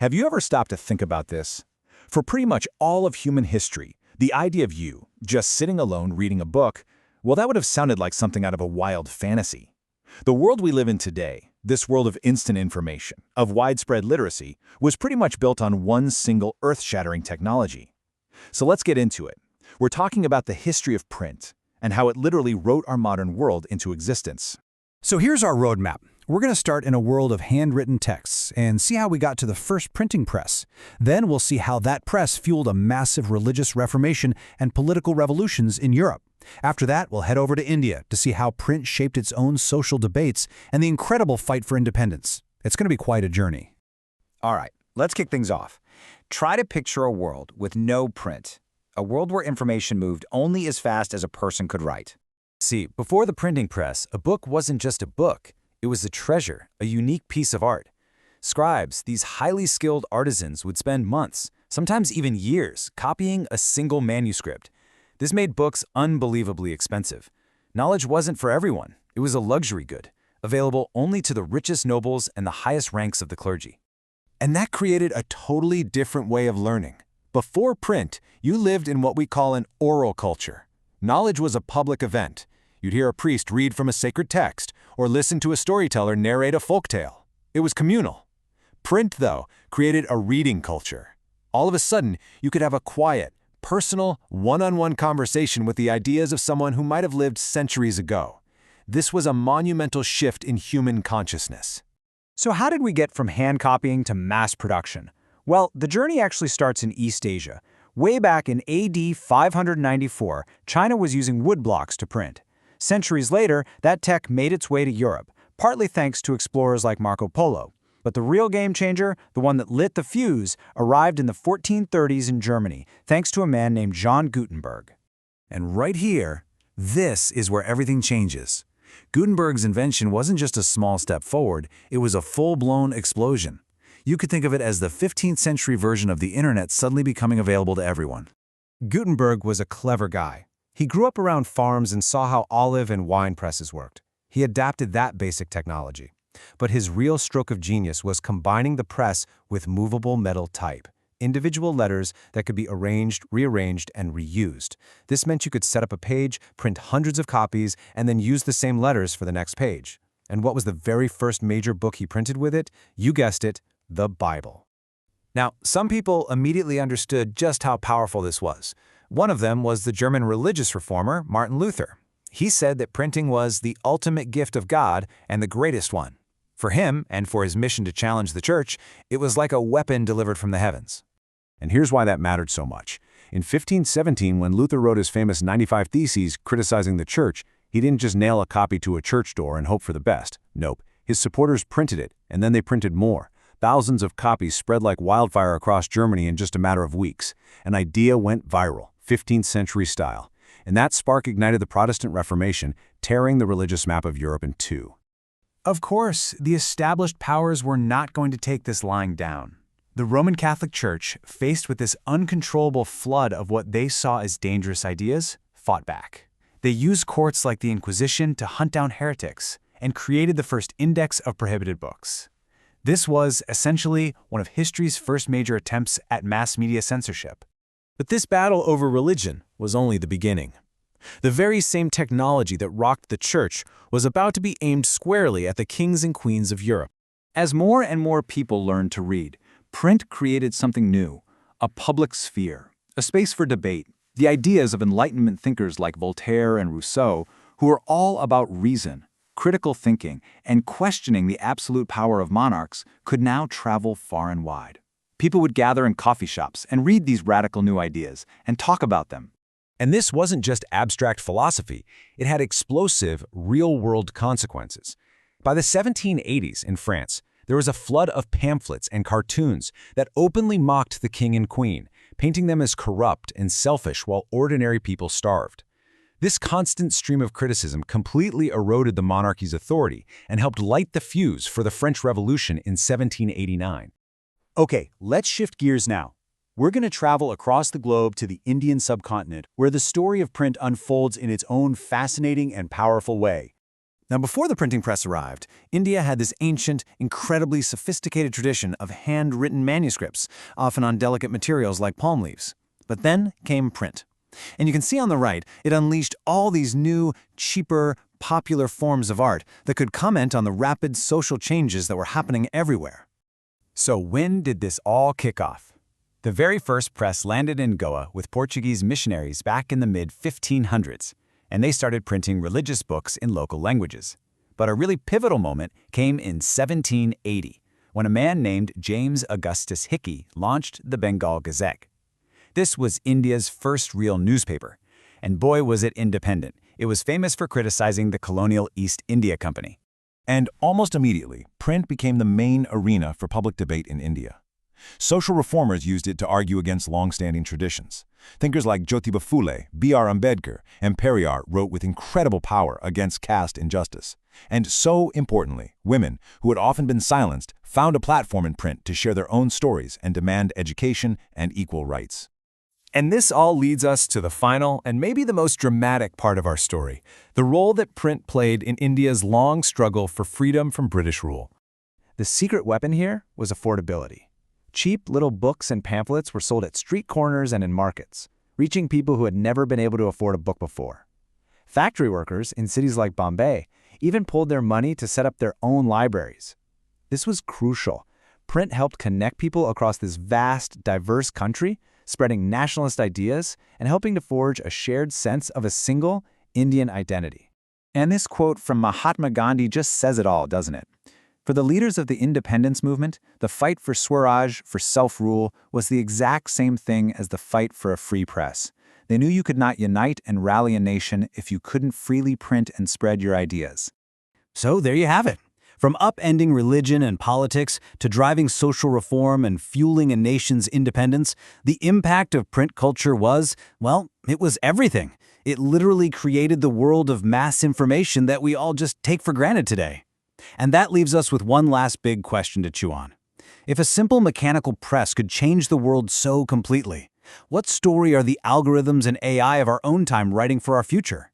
Have you ever stopped to think about this? For pretty much all of human history, the idea of you, just sitting alone reading a book, well, that would have sounded like something out of a wild fantasy. The world we live in today, this world of instant information, of widespread literacy, was pretty much built on one single earth-shattering technology. So let's get into it. We're talking about the history of print and how it literally wrote our modern world into existence. So here's our roadmap. We're going to start in a world of handwritten texts and see how we got to the first printing press. Then we'll see how that press fueled a massive religious reformation and political revolutions in Europe. After that, we'll head over to India to see how print shaped its own social debates and the incredible fight for independence. It's going to be quite a journey. All right, let's kick things off. Try to picture a world with no print, a world where information moved only as fast as a person could write. See, before the printing press, a book wasn't just a book. It was a treasure, a unique piece of art. Scribes, these highly skilled artisans, would spend months, sometimes even years, copying a single manuscript. This made books unbelievably expensive. Knowledge wasn't for everyone. It was a luxury good, available only to the richest nobles and the highest ranks of the clergy. And that created a totally different way of learning. Before print, you lived in what we call an oral culture. Knowledge was a public event. You'd hear a priest read from a sacred text or listen to a storyteller narrate a folktale. It was communal. Print, though, created a reading culture. All of a sudden, you could have a quiet, personal, one-on-one conversation with the ideas of someone who might have lived centuries ago. This was a monumental shift in human consciousness. So how did we get from hand copying to mass production? Well, the journey actually starts in East Asia. Way back in AD 594, China was using woodblocks to print. Centuries later, that tech made its way to Europe, partly thanks to explorers like Marco Polo. But the real game changer, the one that lit the fuse, arrived in the 1430s in Germany, thanks to a man named John Gutenberg. And right here, this is where everything changes. Gutenberg's invention wasn't just a small step forward, it was a full-blown explosion. You could think of it as the 15th century version of the internet suddenly becoming available to everyone. Gutenberg was a clever guy. He grew up around farms and saw how olive and wine presses worked. He adapted that basic technology. But his real stroke of genius was combining the press with movable metal type, individual letters that could be arranged, rearranged, and reused. This meant you could set up a page, print hundreds of copies, and then use the same letters for the next page. And what was the very first major book he printed with it? You guessed it, the Bible. Now, some people immediately understood just how powerful this was. One of them was the German religious reformer, Martin Luther. He said that printing was the ultimate gift of God and the greatest one. For him, and for his mission to challenge the church, it was like a weapon delivered from the heavens. And here's why that mattered so much. In 1517, when Luther wrote his famous 95 Theses criticizing the church, he didn't just nail a copy to a church door and hope for the best. Nope. His supporters printed it, and then they printed more. Thousands of copies spread like wildfire across Germany in just a matter of weeks. An idea went viral, 15th century style. And that spark ignited the Protestant Reformation, tearing the religious map of Europe in two. Of course, the established powers were not going to take this lying down. The Roman Catholic Church, faced with this uncontrollable flood of what they saw as dangerous ideas, fought back. They used courts like the Inquisition to hunt down heretics and created the first index of prohibited books. This was, essentially, one of history's first major attempts at mass media censorship. But this battle over religion was only the beginning. The very same technology that rocked the church was about to be aimed squarely at the kings and queens of Europe. As more and more people learned to read, print created something new, a public sphere, a space for debate. The ideas of Enlightenment thinkers like Voltaire and Rousseau, who were all about reason, critical thinking, and questioning the absolute power of monarchs, could now travel far and wide. People would gather in coffee shops and read these radical new ideas and talk about them. And this wasn't just abstract philosophy. It had explosive, real-world consequences. By the 1780s in France, there was a flood of pamphlets and cartoons that openly mocked the king and queen, painting them as corrupt and selfish while ordinary people starved. This constant stream of criticism completely eroded the monarchy's authority and helped light the fuse for the French Revolution in 1789. Okay, let's shift gears now. We're going to travel across the globe to the Indian subcontinent, where the story of print unfolds in its own fascinating and powerful way. Now, before the printing press arrived, India had this ancient, incredibly sophisticated tradition of handwritten manuscripts, often on delicate materials like palm leaves. But then came print. And you can see on the right, it unleashed all these new, cheaper, popular forms of art that could comment on the rapid social changes that were happening everywhere. So when did this all kick off? The very first press landed in Goa with Portuguese missionaries back in the mid-1500s, and they started printing religious books in local languages. But a really pivotal moment came in 1780, when a man named James Augustus Hickey launched the Bengal Gazette. This was India's first real newspaper, and boy was it independent. It was famous for criticizing the colonial East India Company. And almost immediately, print became the main arena for public debate in India. Social reformers used it to argue against long-standing traditions. Thinkers like Jyotiba Phule, B.R. Ambedkar, and Periyar wrote with incredible power against caste injustice. And so importantly, women, who had often been silenced, found a platform in print to share their own stories and demand education and equal rights. And this all leads us to the final and maybe the most dramatic part of our story, the role that print played in India's long struggle for freedom from British rule. The secret weapon here was affordability. Cheap little books and pamphlets were sold at street corners and in markets, reaching people who had never been able to afford a book before. Factory workers in cities like Bombay even pulled their money to set up their own libraries. This was crucial. Print helped connect people across this vast, diverse country, spreading nationalist ideas and helping to forge a shared sense of a single Indian identity. And this quote from Mahatma Gandhi just says it all, doesn't it? For the leaders of the independence movement, the fight for Swaraj, for self-rule, was the exact same thing as the fight for a free press. They knew you could not unite and rally a nation if you couldn't freely print and spread your ideas. So there you have it. From upending religion and politics to driving social reform and fueling a nation's independence, the impact of print culture was, well, it was everything. It literally created the world of mass information that we all just take for granted today. And that leaves us with one last big question to chew on. If a simple mechanical press could change the world so completely, what story are the algorithms and AI of our own time writing for our future?